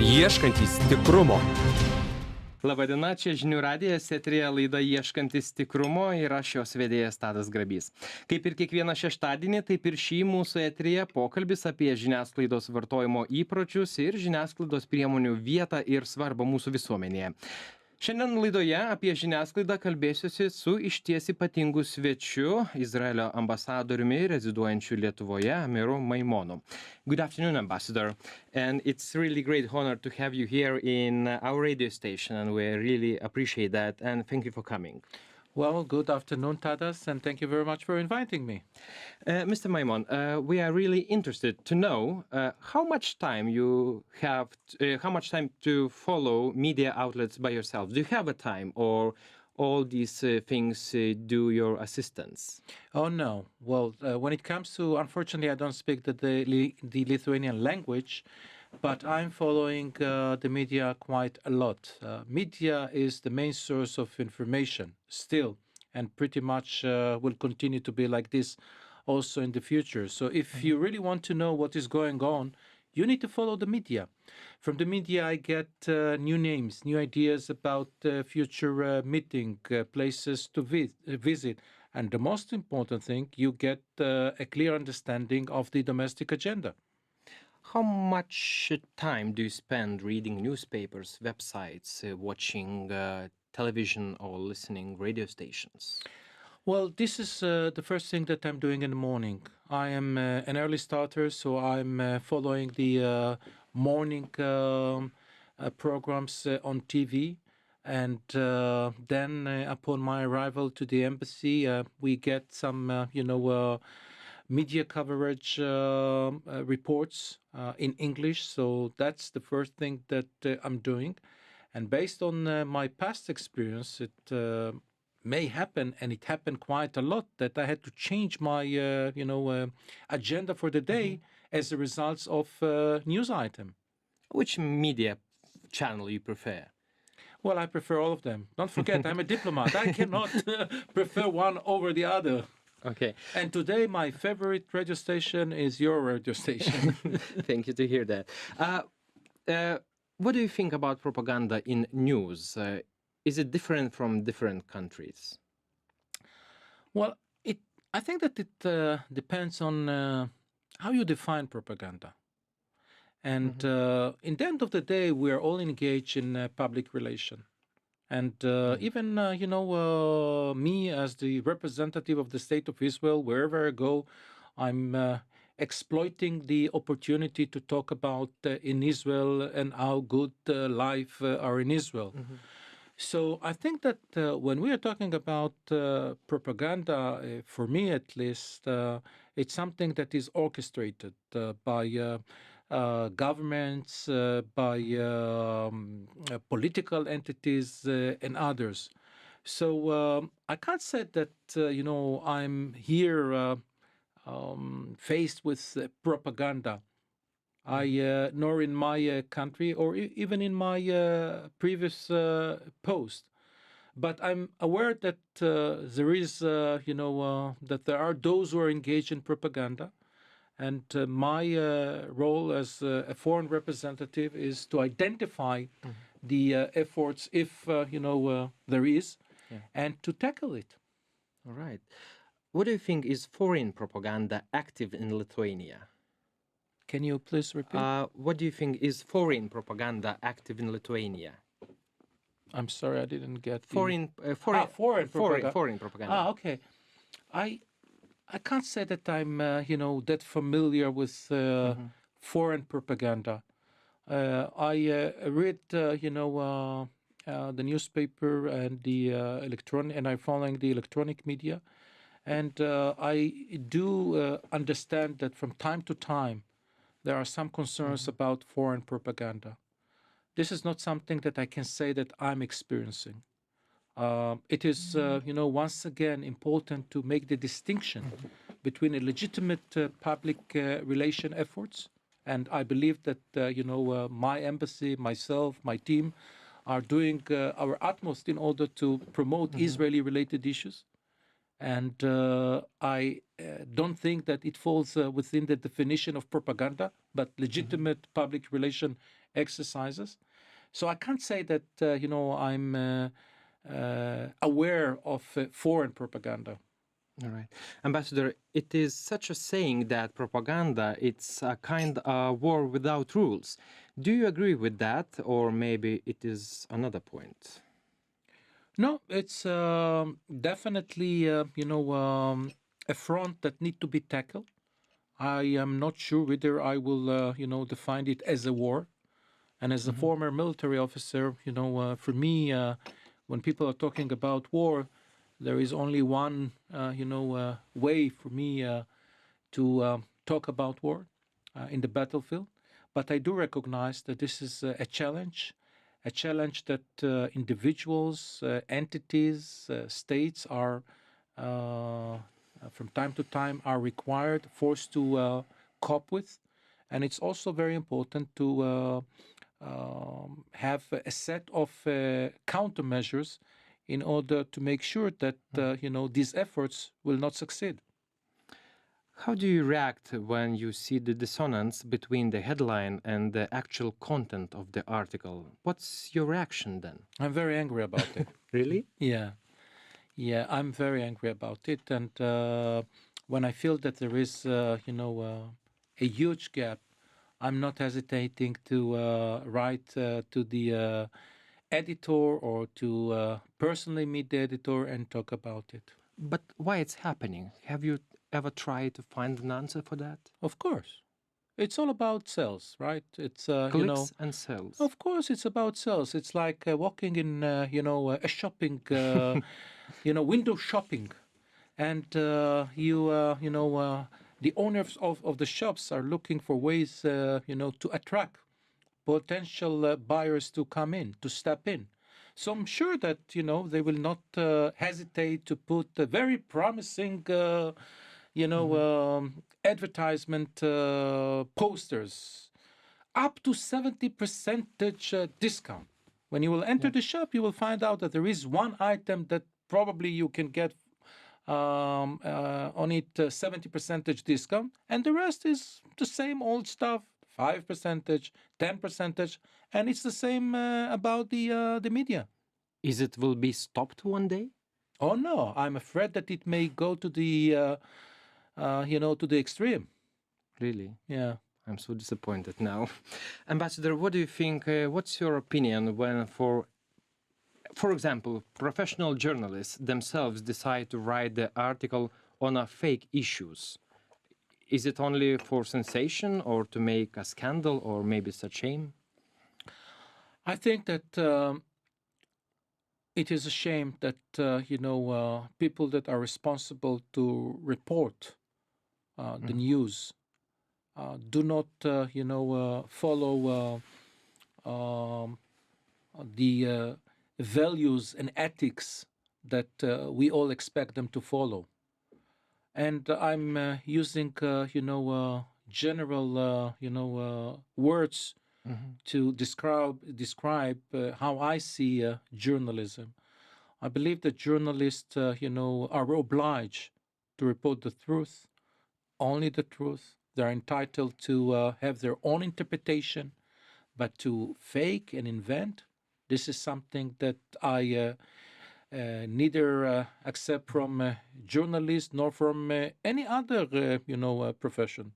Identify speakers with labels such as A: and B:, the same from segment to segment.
A: Ieškantys tikrumo.
B: Labadiena, čia Žinių radijas, eteryje laida Ieškantys tikrumo ir aš jos vedėjas Tadas Grabys. Kaip ir kiekvieną šeštadienį, taip ir šį mūsų eteryje pokalbis apie žiniasklaidos vartojimo įpročius ir žiniasklaidos priemonių vietą ir svarbą mūsų visuomenėje. Šiandien laidoje apie žiniasklaidą kalbėsiuosi su išties ypatingu svečiu, Izraelio ambasadoriumi reziduojančiu Lietuvoje, Amiru Maimonu. Good afternoon, Ambassador. And it's really great honor to have you here in our radio station, and we really appreciate that. And thank you for coming.
C: Well, good afternoon, Tadas, and thank you very much for inviting me.
B: Mr. Maimon, we are really interested to know how much time you have, how much time to follow media outlets by yourself. Do you have a time, or all these things do your assistants?
C: Oh, no. Well, when it comes to, unfortunately, I don't speak the Lithuanian language, but I'm following the media quite a lot. Media is the main source of information still, and pretty much will continue to be like this also in the future. So if you really want to know what is going on, you need to follow the media. From the media, I get new names, new ideas about future meeting, places to visit. And the most important thing, you get a clear understanding of the domestic agenda.
B: How much time do you spend reading newspapers, websites, watching television or listening radio stations?
C: Well, this is the first thing that I'm doing in the morning. I am an early starter, so I'm following the morning programs on TV. And then upon my arrival to the embassy, we get some, media coverage reports in English. So that's the first thing that I'm doing. And based on my past experience, it may happen, and it happened quite a lot, that I had to change my, agenda for the day as a result of news item.
B: Which media channel you prefer?
C: Well, I prefer all of them. Don't forget, I'm a diplomat. I cannot prefer one over the other.
B: Okay.
C: And today, my favorite radio station is your radio station.
B: Thank you to hear that. What do you think about propaganda in news? Is it different from different countries?
C: Well, I think that it depends on how you define propaganda. And in the end of the day, we are all engaged in public relation. And even, me as the representative of the State of Israel, wherever I go, I'm exploiting the opportunity to talk about in Israel and how good life are in Israel. So I think that when we are talking about propaganda, for me at least, it's something that is orchestrated by governments, by political entities and others. So I can't say that, I'm here faced with propaganda. Nor in my country or even in my previous post. But I'm aware that there is, that there are those who are engaged in propaganda. And my role as a foreign representative is to identify the efforts, if, there is, and to tackle it.
B: All right. What do you think is foreign propaganda active in Lithuania?
C: Can you please repeat?
B: What do you think is foreign propaganda active in Lithuania?
C: I'm sorry, I didn't get
B: foreign propaganda.
C: Okay. I can't say that I'm, that familiar with foreign propaganda. I read, the newspaper and the electronic, and I'm following the electronic media, and I do understand that from time to time there are some concerns about foreign propaganda. This is not something that I can say that I'm experiencing. It is, once again important to make the distinction between a legitimate public relation efforts, and I believe that, my embassy, myself, my team are doing our utmost in order to promote Israeli-related issues. And I don't think that it falls within the definition of propaganda, but legitimate public relation exercises. So I can't say that I'm aware of foreign propaganda.
B: All right. Ambassador, it is such a saying that propaganda, it's a kind of war without rules. Do you agree with that, or maybe it is another point?
C: No, it's definitely a front that need to be tackled. I am not sure whether I will define it as a war. And as a former military officer, for me, when people are talking about war, there is only one way for me to talk about war in the battlefield. But I do recognize that this is a challenge that individuals, entities, states are from time to time are required, forced to cope with. And it's also very important to have a set of countermeasures in order to make sure that these efforts will not succeed.
B: How do you react when you see the dissonance between the headline and the actual content of the article? What's your reaction then?
C: I'm very angry about it.
B: Really?
C: Yeah, I'm very angry about it. And when I feel that there is, a huge gap, I'm not hesitating to write to the editor or to personally meet the editor and talk about it.
B: But why it's happening? Have you ever tried to find an answer for that?
C: Of course. It's all about sales, right? It's,
B: Clicks and sales.
C: of course, it's about sales. It's like walking in, a shopping, window shopping. And the owners of the shops are looking for ways, to attract potential buyers to come in, to step in. So I'm sure that, they will not hesitate to put very promising, advertisement posters up to 70% discount. When you will enter the shop, you will find out that there is one item that probably you can get on it 70% discount, and the rest is the same old stuff, 5%, 10%, and it's the same about the media.
B: Is it will be stopped one day?
C: Oh no, I'm afraid that it may go to the to the extreme.
B: Really?
C: Yeah.
B: I'm so disappointed now. Ambassador, what do you think? What's your opinion when, for example, professional journalists themselves decide to write the article on a fake issues? Is it only for sensation or to make a scandal or maybe it's a shame?
C: I think that it is a shame that people that are responsible to report the news do not follow the values and ethics that we all expect them to follow. And I'm using general words to describe how I see journalism. I believe that journalists are obliged to report the truth, only the truth. They're entitled to have their own interpretation, but to fake and invent, this is something that I neither accept from journalists nor from any other profession.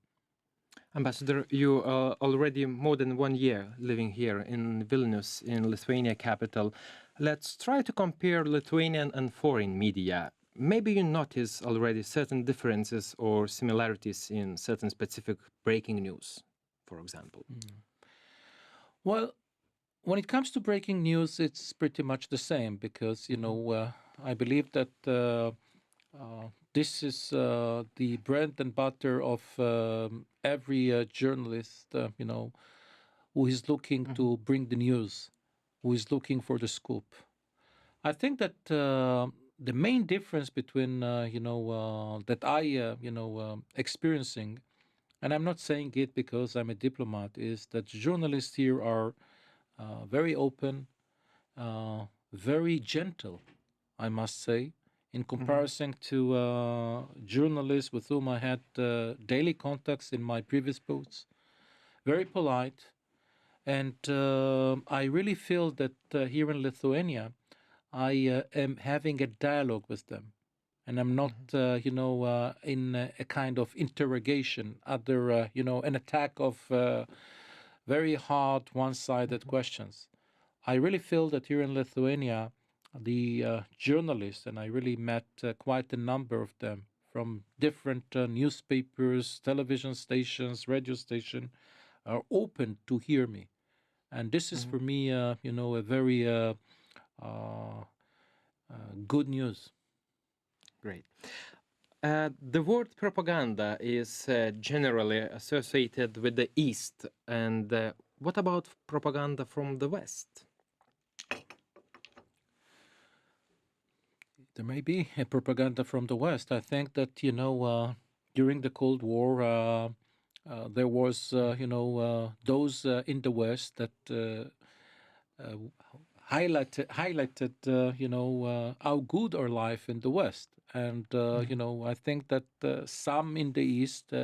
B: Ambassador, you are already more than 1 year living here in Vilnius, in Lithuania capital. Let's try to compare Lithuanian and foreign media. Maybe you notice already certain differences or similarities in certain specific breaking news, for example.
C: Well, when it comes to breaking news, it's pretty much the same because, I believe that this is the bread and butter of every journalist, who is looking to bring the news, who is looking for the scoop. I think that the main difference between, that I, experiencing, and I'm not saying it because I'm a diplomat, is that journalists here are very open, very gentle, I must say, in comparison to journalists with whom I had daily contacts in my previous posts. Very polite. And I really feel that here in Lithuania, I am having a dialogue with them. And I'm not, in a kind of interrogation, an attack of very hard, one-sided questions. I really feel that here in Lithuania, the journalists, and I really met quite a number of them from different newspapers, television stations, radio station, are open to hear me. And this is for me, a very good news.
B: Great. The word propaganda is generally associated with the East. And what about propaganda from the West?
C: There may be a propaganda from the West. I think that, during the Cold War, there was, those in the West that highlighted, how good our life in the West. And, I think that some in the East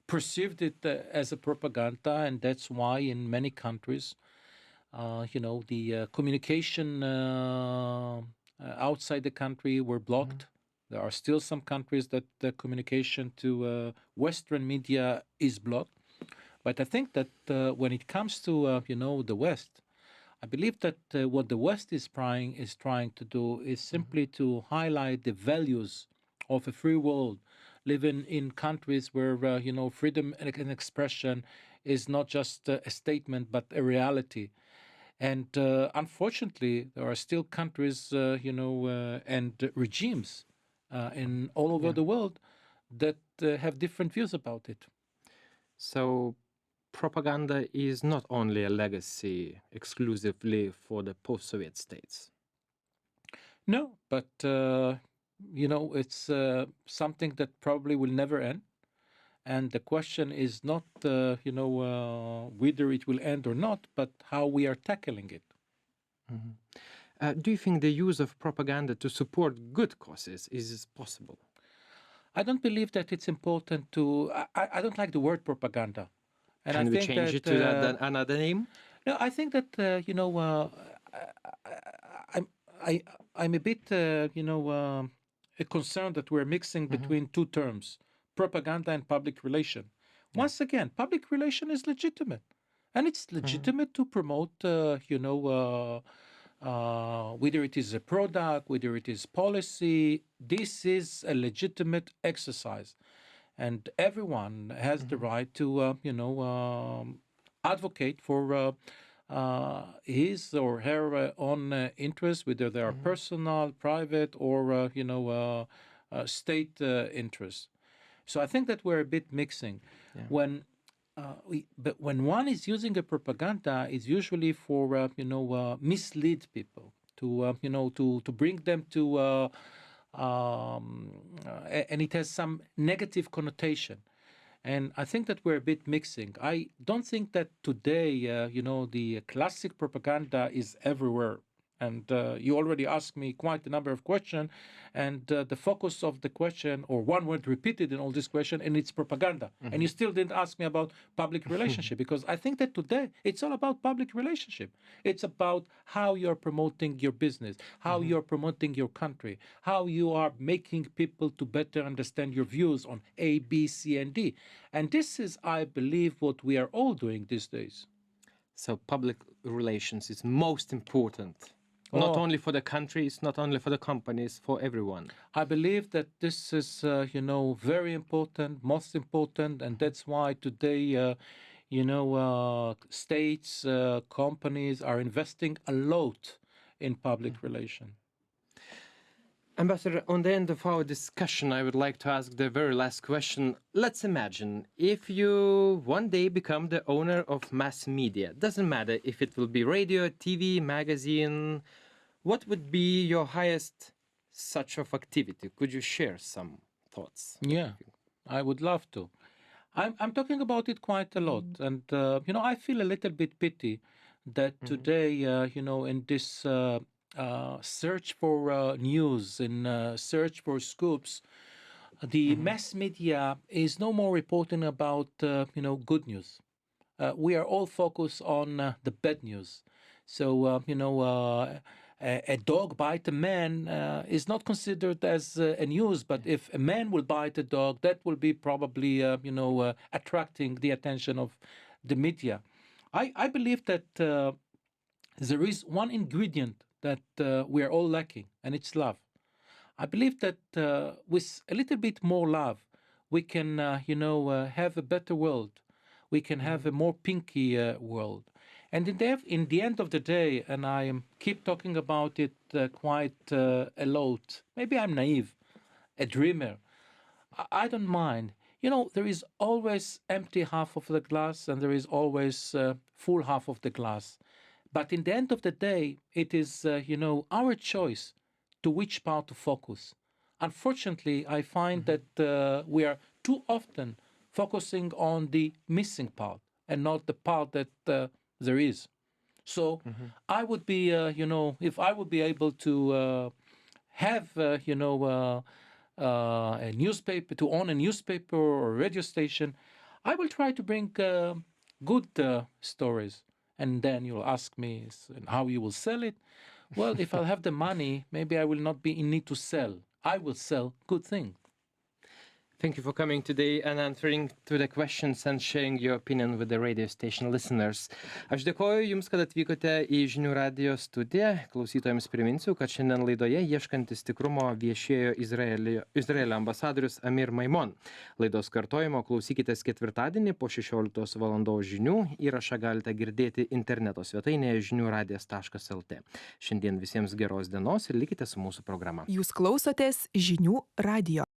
C: perceived it as a propaganda, and that's why in many countries, the communication outside the country were blocked. There are still some countries that the communication to Western media is blocked. But I think that when it comes to, the West, I believe that what the West is trying to do is simply to highlight the values of a free world, living in countries where, freedom and expression is not just a statement, but a reality. And unfortunately, there are still countries, and regimes in all over the world that have different views about it.
B: So propaganda is not only a legacy exclusively for the post-Soviet states.
C: No, but, it's something that probably will never end. And the question is not, whether it will end or not, but how we are tackling it.
B: Do you think the use of propaganda to support good causes is possible?
C: I don't believe that it's important to... I don't like the word propaganda. And
B: Can
C: I
B: we
C: think
B: change it to another name?
C: No, I think that, I'm a bit, concerned that we're mixing between two terms, propaganda and public relation. Once again, public relation is legitimate. And it's legitimate to promote, whether it is a product, whether it is policy. This is a legitimate exercise. And everyone has the right to, advocate for his or her own interests, whether they are personal, private, or, state interests. So I think that we're a bit mixing. But when one is using a propaganda, it's usually for, mislead people, to bring them to... and it has some negative connotation. And I think that we're a bit mixing. I don't think that today, the classic propaganda is everywhere. And you already asked me quite a number of questions. And the focus of the question, or one word repeated in all this question, and it's propaganda. And you still didn't ask me about public relationship, because I think that today it's all about public relationship. It's about how you're promoting your business, how you're promoting your country, how you are making people to better understand your views on A, B, C, and D. And this is, I believe, what we are all doing these days.
B: So public relations is most important. Not only for the countries, not only for the companies, for everyone.
C: I believe that this is, very important, most important, and that's why today, states, companies are investing a lot in public relation.
B: Ambassador, on the end of our discussion, I would like to ask the very last question. Let's imagine if you one day become the owner of mass media. Doesn't matter if it will be radio, TV, magazine. What would be your highest such of activity? Could you share some thoughts?
C: Yeah, I would love to. I'm talking about it quite a lot. And, I feel a little bit pity that today, in this search for news and search for scoops, the mass media is no more reporting about good news. We are all focused on the bad news. So a dog bite a man is not considered as a news, but if a man will bite a dog, that will be probably attracting the attention of the media. I believe that there is one ingredient that we are all lacking, and it's love. I believe that with a little bit more love, we can, have a better world. We can have a more pinky world. And in the end of the day, and I keep talking about it quite a lot, maybe I'm naive, a dreamer, I don't mind. There is always empty half of the glass and there is always full half of the glass. But in the end of the day, it is, our choice to which part to focus. Unfortunately, I find that we are too often focusing on the missing part and not the part that there is. So I would be, if I would be able to have, a newspaper, to own a newspaper or a radio station, I will try to bring good stories. And then you'll ask me how you will sell it. Well, if I'll have the money, maybe I will not be in need to sell. I will sell good things.
B: Thank you for coming today and answering to the questions and sharing your opinion with the radio station listeners. Aš dėkoju Jums, kad atvykote į Žinių radijo studiją. Klausytojams priminsiu, kad šiandien laidoje Ieškantys tikrumo viešėjo Izraelio ambasadorius Amir Maimon. Laidos kartojimo klausykitės ketvirtadienį po 16 valandos žinių. Įrašą galite girdėti interneto svetainėje žiniųradijas.lt. Šiandien visiems geros dienos ir likite su mūsų programa.
A: Jūs klausotės Žinių radijo.